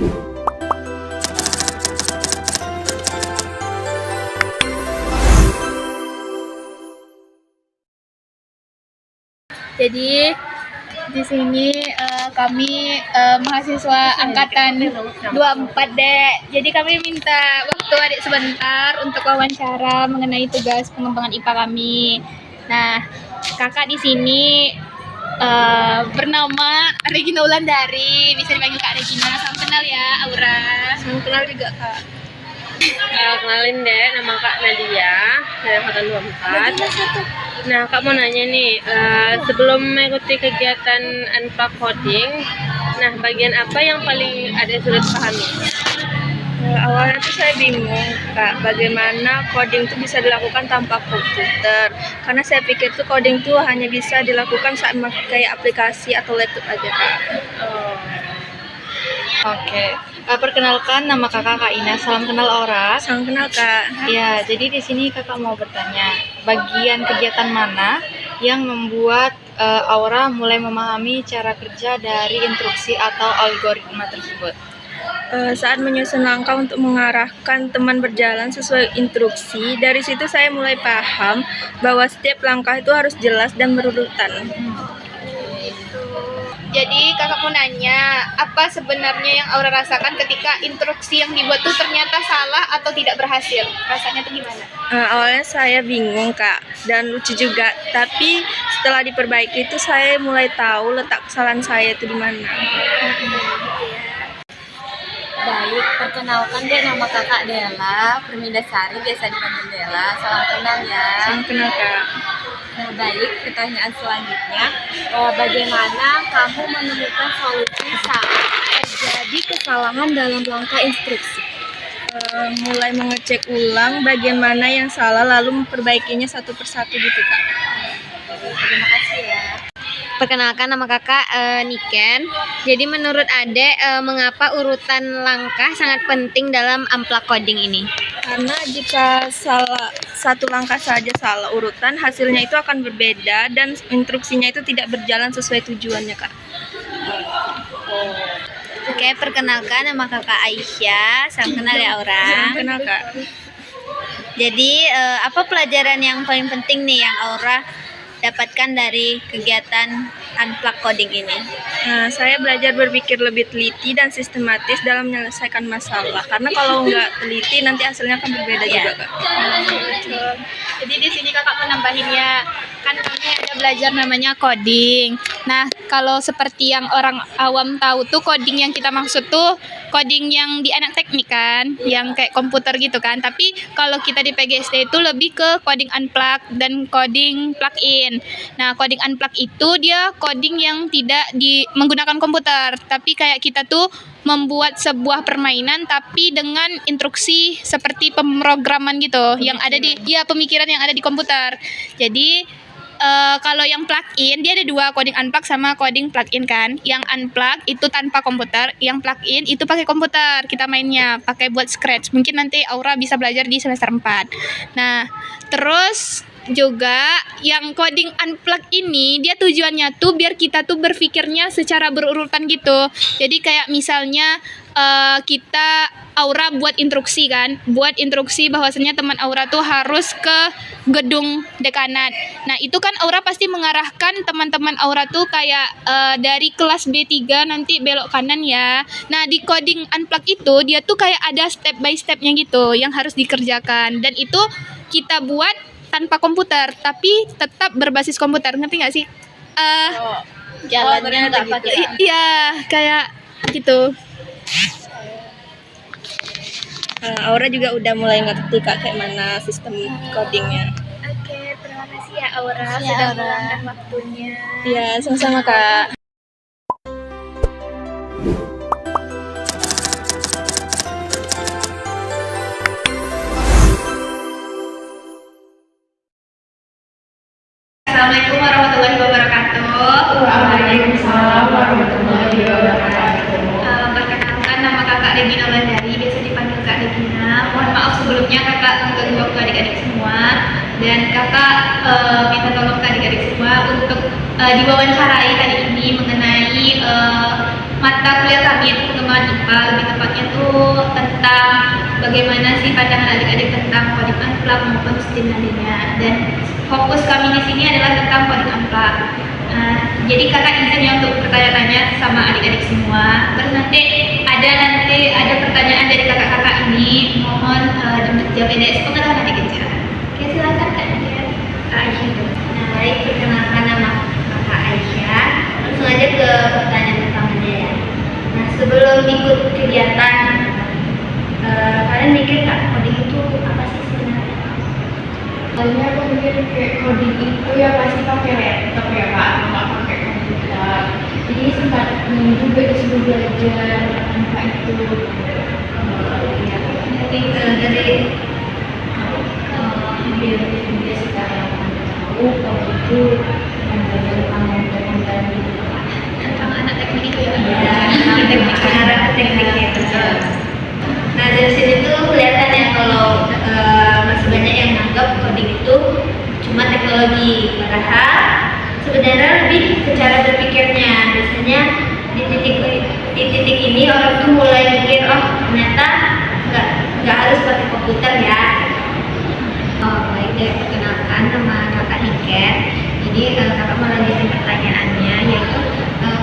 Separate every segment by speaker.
Speaker 1: Jadi di sini kami mahasiswa angkatan 24 Dek. Jadi kami minta waktu adik sebentar untuk wawancara mengenai tugas pengembangan IPA kami. Nah, kakak di sini bernama Regina Wulandari, bisa dipanggil Kak Regina. Salam kenal ya, Aura.
Speaker 2: Salam kenal juga Kak.
Speaker 3: Kenalin deh, nama Kak Nadia dari angkatan 24. Nah, Kak mau nanya nih, sebelum mengikuti kegiatan Unplug Coding, nah bagian apa yang paling ada sulit pahami?
Speaker 2: Awalnya tuh saya bingung Kak, bagaimana coding itu bisa dilakukan tanpa komputer. Karena saya pikir tuh coding tuh hanya bisa dilakukan saat memakai aplikasi atau laptop aja Kak.
Speaker 1: Oke. Perkenalkan, nama kakak Kak Ina. Salam kenal Aura.
Speaker 2: Salam kenal Kak.
Speaker 1: Ya, jadi di sini kakak mau bertanya, bagian kegiatan mana yang membuat Aura mulai memahami cara kerja dari instruksi atau algoritma tersebut?
Speaker 2: Saat menyusun langkah untuk mengarahkan teman berjalan sesuai instruksi, dari situ saya mulai paham bahwa setiap langkah itu harus jelas dan berurutan.
Speaker 1: Jadi kakak mau nanya, apa sebenarnya yang Aura rasakan ketika instruksi yang dibuat tuh ternyata salah atau tidak berhasil? Rasanya tuh gimana?
Speaker 2: Awalnya saya bingung Kak, dan lucu juga. Tapi setelah diperbaiki itu saya mulai tahu letak kesalahan saya itu di mana.
Speaker 4: Baik, perkenalkan deh, nama kakak Dela Permindasari, biasa dipanggil Dela. Salam kenal ya.
Speaker 2: Salam kenal Kak.
Speaker 4: Baik, pertanyaan selanjutnya, bagaimana kamu menemukan solusi saat terjadi kesalahan dalam langkah instruksi?
Speaker 2: Mulai mengecek ulang bagian mana yang salah, lalu memperbaikinya satu persatu gitu Kak.
Speaker 4: Terima kasih ya.
Speaker 5: Perkenalkan, nama kakak Niken. Jadi menurut Adek, mengapa urutan langkah sangat penting dalam Unplug Coding ini?
Speaker 2: Karena jika salah satu langkah saja salah urutan, hasilnya itu akan berbeda dan instruksinya itu tidak berjalan sesuai tujuannya Kak.
Speaker 5: Oke, perkenalkan, nama kakak Aisyah. Salam kenal ya Aura.
Speaker 2: Salam kenal Kak.
Speaker 5: Jadi apa pelajaran yang paling penting nih yang Aura dapatkan dari kegiatan Unplug Coding ini?
Speaker 2: Saya belajar berpikir lebih teliti dan sistematis dalam menyelesaikan masalah. Karena kalau nggak teliti nanti hasilnya akan berbeda juga Kak.
Speaker 1: Betul. Jadi di sini kakak mau nambahinnya, kan kami ada belajar namanya coding. Nah, kalau seperti yang orang awam tahu tuh, coding yang kita maksud tuh coding yang di anak teknik kan, yang kayak komputer gitu kan. Tapi kalau kita di PGSD itu lebih ke coding unplug dan coding plug-in. Nah, coding unplug itu dia coding yang tidak menggunakan komputer, tapi kayak kita tuh membuat sebuah permainan tapi dengan instruksi seperti pemrograman gitu, yang ada di pemikiran yang ada di komputer. Jadi kalau yang plug-in dia ada dua, coding unplug sama coding plug-in kan. Yang unplug itu tanpa komputer, yang plug-in itu pakai komputer. Kita mainnya pakai buat scratch. Mungkin nanti Aura bisa belajar di semester 4. Nah, terus juga yang coding unplug ini dia tujuannya tuh biar kita tuh berpikirnya secara berurutan gitu. Jadi kayak misalnya Aura buat instruksi kan, buat instruksi bahwasanya teman Aura tuh harus ke gedung dekanat. Nah, itu kan Aura pasti mengarahkan teman-teman Aura tuh kayak dari kelas B3 nanti belok kanan ya. Nah, di coding unplug itu dia tuh kayak ada step by stepnya gitu yang harus dikerjakan, dan itu kita buat tanpa komputer tapi tetap berbasis komputer. Ngerti nggak sih?
Speaker 4: Jalannya nggak pakai.
Speaker 1: Iya, kayak gitu.
Speaker 2: Aura juga udah mulai ngerti Kak kayak mana sistem codingnya.
Speaker 1: Oke, terima kasih ya Aura
Speaker 4: Makasih ya,
Speaker 1: sudah
Speaker 4: Aura.
Speaker 1: meluangkan waktunya.
Speaker 2: Iya, sama-sama Kak.
Speaker 1: Assalamualaikum warahmatullahi wabarakatuh.
Speaker 4: Waalaikumsalam warahmatullahi wabarakatuh.
Speaker 1: Perkenalkan, nama kakak Regina Wulandari, biasa dipanggil Kak Regina. Mohon maaf sebelumnya kakak mengganggu waktu adik-adik semua, dan kakak minta tolong ke adik-adik semua untuk diwawancarai kali ini mengenai mata kuliah kami, yaitu pengembangan pertemuan IPA, lebih tepatnya tuh tentang bagaimana sih pandangan adik-adik tentang coding unplug maupun STEAM nantinya. Dan fokus kami di sini adalah tentang coding unplug. Nah, jadi kakak izin ya untuk bertanya-tanya sama adik-adik semua. Terus nanti ada pertanyaan dari kakak-kakak ini, mohon dijawab dari sepengetahuan adik aja. Oke, silakan Kak Nadia. Kak Aisyah dulu.
Speaker 5: Nah, baik, perkenalkan nama Kakak Aisyah. Langsung aja ke pertanyaan pertamanya ya. Nah, sebelum ikut kegiatan, kalian mikir nggak coding itu apa sih sebenarnya?
Speaker 2: Soalnya aku mikir kayak coding itu ya pasti pakai laptop ya Kak, nggak pakai komputer. Jadi sempat juga disuruh belajar apa itu.
Speaker 5: Dari
Speaker 2: Dia sekarang tahu kalau itu belajar komputer gitu.
Speaker 1: Tentang anak teknik itu ya.
Speaker 5: arah ke tekniknya itu. Nah, dari sini tuh kelihatan ya kalau masih banyak yang menganggap coding itu cuma teknologi, padahal sebenarnya lebih ke cara berpikirnya. Biasanya di titik ini orang tuh mulai mikir, oh ternyata nggak harus pakai komputer ya. Oh baik deh, perkenalkan nama kakak Niken. Jadi kakak mau lanjutin pertanyaannya, yaitu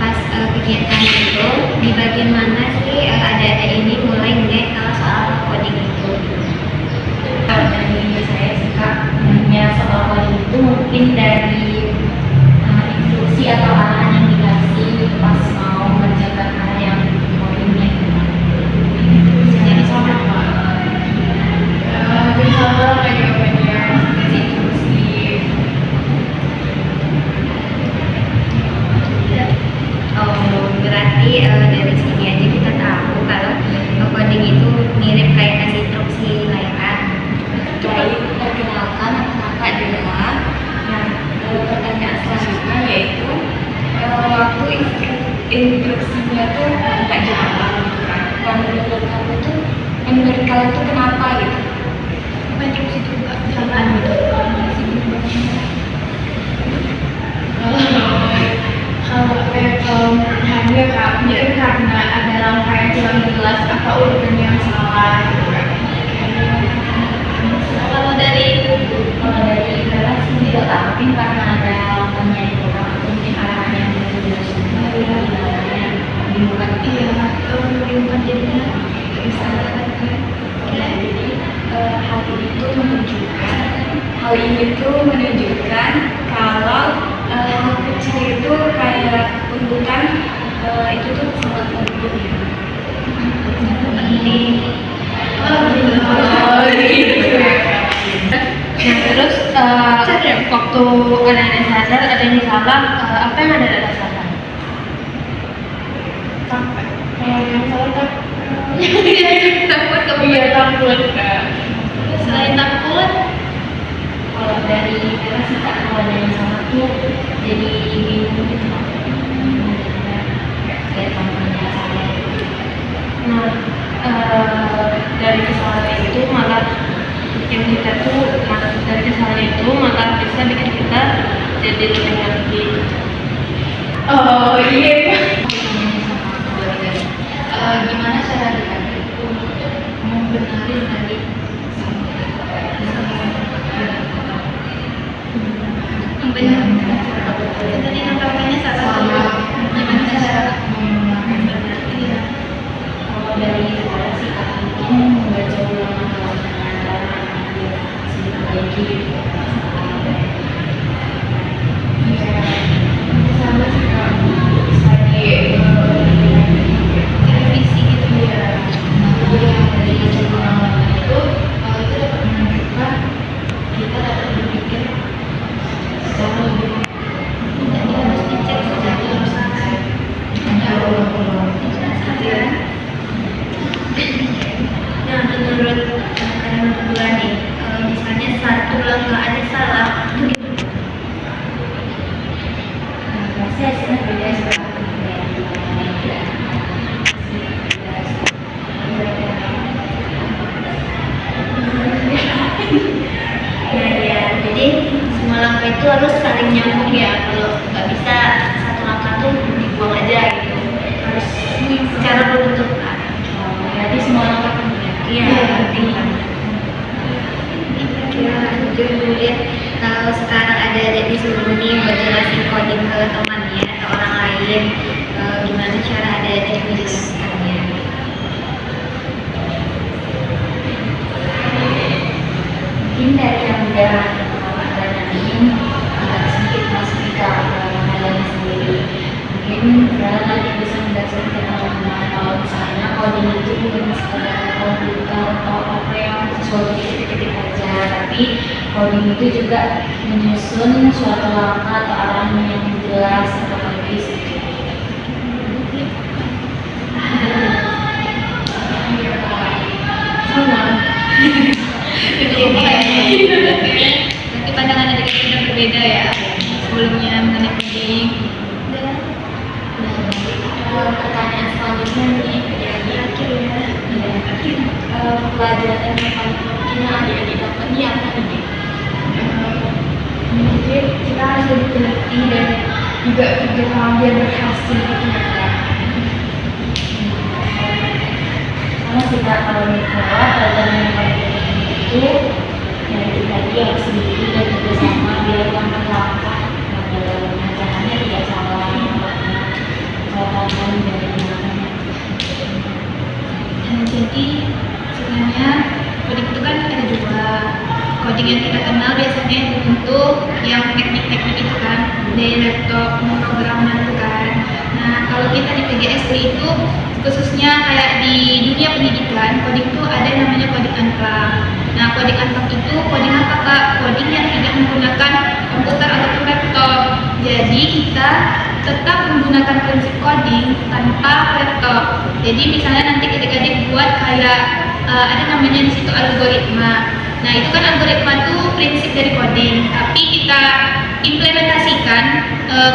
Speaker 5: pas kegiatan itu di bagian mana sih adik-adik ini mulai nge kalau soal coding itu?
Speaker 2: Kalau dari saya sih Kak, nanya soal coding itu mungkin dari instruksi atau arahan yang dikasih pas mau mengerjakan hal yang codingnya gimana. Jadi sama misalnya kayak banyak instruksi.
Speaker 5: Oh berarti dari sini aja kita tahu kalau coding itu mirip kayak kasih instruksi lah ya kan?
Speaker 2: Baik, perkenalkan nama kakak Dela. Nah, pertanyaan selanjutnya yaitu waktu instruksinya tuh nggak jalan gitu kan. Kalau menurut kamu tuh, menurut kalian tuh kenapa gitu?
Speaker 1: Instruksi itu nggak jalan gitu.
Speaker 2: Kalau hanya Kak, mungkin karena ada langkah yang kurang jelas apa urutan yang salah gitu kan.
Speaker 1: Kalau dari
Speaker 2: Bella sih tidak tahu, mungkin karena ada langkahnya yang kurang atau mungkin arahannya yang belum jelas sendiri, jalannya bingungan.
Speaker 1: iya atau membingungkan jadinya
Speaker 2: Bisa kan? Jadi hal ini tuh menunjukkan kalau hal kecil itu kayak urutan itu tuh sangat penting ya.
Speaker 1: penting.
Speaker 2: Gitu ya. Nah terus waktu anak-anak sadar ada yang salah, apa yang ada salah? Sampai yang salah
Speaker 1: Takut
Speaker 2: iya takut.
Speaker 1: selain takut,
Speaker 2: Kalau dari Bella sih Kak, kalau ada yang salah tuh jadi bingung gitu. Kayak contohnya salah. Nah dari kesalahan itu malah bikin kita tuh malah bisa bikin kita jadi lebih ngerti. Oh iya. Gimana cara kita untuk membenarin tadi
Speaker 1: benar. Tadi langkahnya salah. Gimana cara? Iya.
Speaker 2: kalau dari sekolah sih Kak, mungkin membaca ulang halaman diperbaiki gitu. Iya, sama sih Kak, bisa
Speaker 5: coding itu bukan sekedar komputer atau apa yang sesuatu ketik-ketik aja, tapi coding itu juga menyusun suatu langkah atau arahan yang jelas atau logis. Sama.
Speaker 1: Berarti pandangan adik-adik sudah berbeda ya sebelumnya mengenai coding.
Speaker 5: Pertanyaan selanjutnya nih, adik-adik, pelajaran yang paling penting yang adik-adik dapat ini apa nih? Jadi kita harus lebih teliti dan juga kerja sama biar berhasil gitu ya Kak. Karena kita kalau misalnya pelajaran yang paling penting itu ya itu tadi harus teliti dan kerja sama biar langkah-langkah dalam pengajarannya tidak salah, catatan dari mana.
Speaker 1: Jadi sebenarnya coding itu kan ada dua. Coding yang kita kenal biasanya untuk yang teknik-teknik itu kan, dari laptop, pemrograman itu kan. Nah kalau kita di PGSD itu khususnya kayak di dunia pendidikan, coding itu ada yang namanya coding unplug. Nah coding unplug itu coding apa Kak? Coding yang tidak menggunakan komputer ataupun laptop. Jadi kita tetap menggunakan prinsip coding tanpa laptop. Jadi misalnya nanti adik-adik buat kayak ada namanya di situ algoritma. Nah itu kan algoritma itu prinsip dari coding, tapi kita implementasikan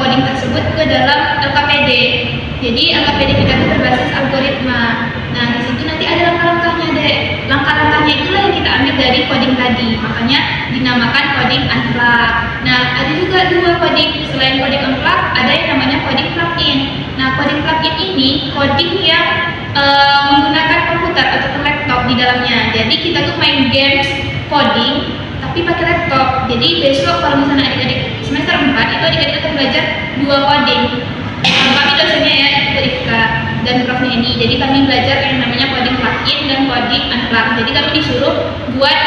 Speaker 1: coding tersebut ke dalam LKPD. Jadi LKPD kita itu berbasis algoritma. Nah di situ nanti ada langkah-langkahnya deh. Langkah-langkahnya itulah yang kita ambil dari coding tadi. Makanya dinamakan coding unplug. Nah ada juga dua coding selain coding unplug, ada yang namanya coding plugin. Nah coding plugin ini coding yang menggunakan komputer ataupun laptop di dalamnya. Jadi kita tuh main games coding tapi pakai laptop. Jadi besok kalau misalnya adik-adik semester 4 itu adik-adik akan belajar dua coding. Kami dosennya ya, Ibu Ifka dan Prof Neni. Jadi kami belajar yang namanya coding plugin dan coding unplug. Jadi kami disuruh buat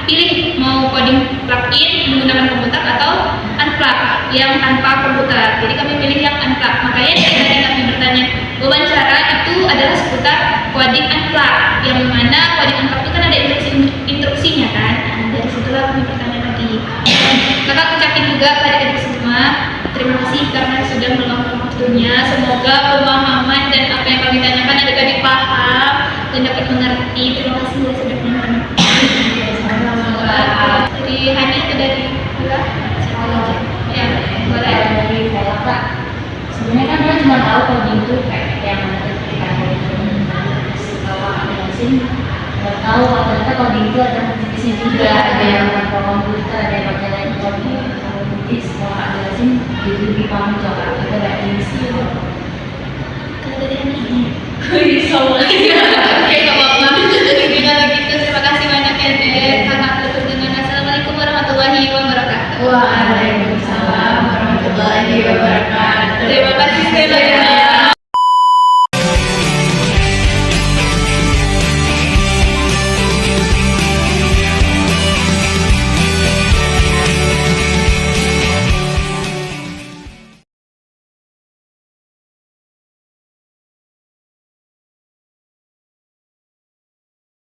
Speaker 1: pilih mau coding plugin menggunakan komputer atau unplug yang tanpa komputer. Jadi kami pilih yang unplug. Makanya tadi kami bertanya, wawancara itu adalah seputar coding unplug. Yang mana coding unplug itu kan ada instruksinya kan. Nah, dari situlah kami bertanya tadi. Kakak ucapin juga pada adik semua, terima kasih karena sudah meluangkan waktunya. Semoga pemahaman dan apa yang kami tanyakan adik-adik paham dan dapat mengerti. Terima kasih ya sudah menonton. Dari Hani atau dari Bula? Ya, boleh.
Speaker 5: Dari saya Kak, sebenarnya kan dia cuma tahu coding itu kayak yang ketika kalau jelasin nggak tahu ternyata coding itu ada jenisnya juga, ada yang tanpa komputer, ada yang pakai laptop. Kalau nanti setelah jelasin jadi lebih paham juga kita ada jenisnya.
Speaker 1: Kalau dari Hani?
Speaker 5: Sama aja.
Speaker 1: Oke, nggak apa-apa. Kalau gitu, terima kasih banyak ya, Dek. Kakak tutup dengan assalamualaikum warahmatullahi wabarakatuh.
Speaker 5: Waalaikumsalam.